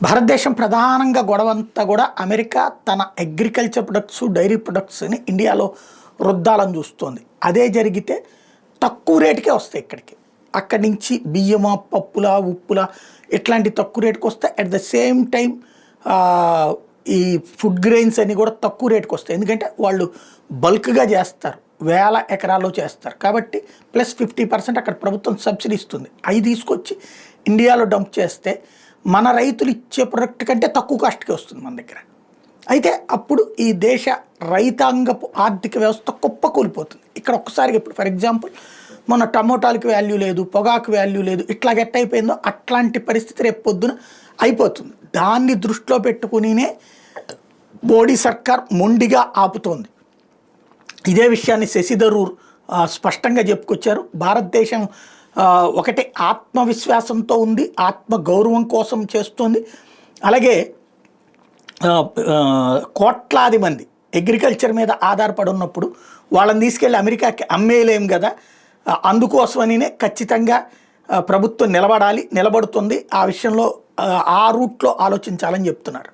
భారతదేశం ప్రధానంగా గొడవంతా కూడా అమెరికా తన అగ్రికల్చర్ ప్రొడక్ట్స్ డైరీ ప్రొడక్ట్స్ని ఇండియాలో రుద్దాలని చూస్తోంది. అదే జరిగితే తక్కువ రేటుకే వస్తాయి ఇక్కడికి. అక్కడి నుంచి బియ్యమా పప్పులా ఉప్పులా ఇట్లాంటి తక్కువ రేటుకి వస్తాయి. అట్ ద సేమ్ టైం ఈ ఫుడ్ గ్రెయిన్స్ అన్నీ కూడా తక్కువ రేటుకి వస్తాయి. ఎందుకంటే వాళ్ళు బల్క్గా చేస్తారు, వేల ఎకరాల్లో చేస్తారు కాబట్టి ప్లస్ 50% అక్కడ ప్రభుత్వం సబ్సిడీ ఇస్తుంది. అవి తీసుకొచ్చి ఇండియాలో డంప్ చేస్తే మన రైతులు ఇచ్చే ప్రొడక్ట్ కంటే తక్కువ కాస్ట్కి వస్తుంది మన దగ్గర. అయితే అప్పుడు ఈ దేశ రైతాంగపు ఆర్థిక వ్యవస్థ కుప్పకూలిపోతుంది. ఇక్కడ ఒక్కసారిగా ఇప్పుడు ఫర్ ఎగ్జాంపుల్ మొన్న టమోటాలకి వాల్యూ లేదు, పొగాకు వాల్యూ లేదు, ఇట్లా గెట్ అయిపోయిందో అట్లాంటి పరిస్థితి రేపు పొద్దున అయిపోతుంది. దాన్ని దృష్టిలో పెట్టుకునినే మోడీ సర్కార్ మొండిగా ఆపుతోంది. ఇదే విషయాన్ని శశి థరూర్ స్పష్టంగా చెప్పుకొచ్చారు. భారతదేశం ఒకటి ఆత్మవిశ్వాసంతో ఉంది, ఆత్మ గౌరవం కోసం చేస్తోంది. అలాగే కోట్లాది మంది అగ్రికల్చర్ మీద ఆధారపడి ఉన్నప్పుడు వాళ్ళని తీసుకెళ్ళి అమెరికాకి అమ్మేయలేం కదా, అందుకోసమనినే ఖచ్చితంగా ప్రభుత్వం నిలబడుతుంది. ఆ విషయంలో ఆ రూట్లో ఆలోచించాలని చెప్తున్నారు.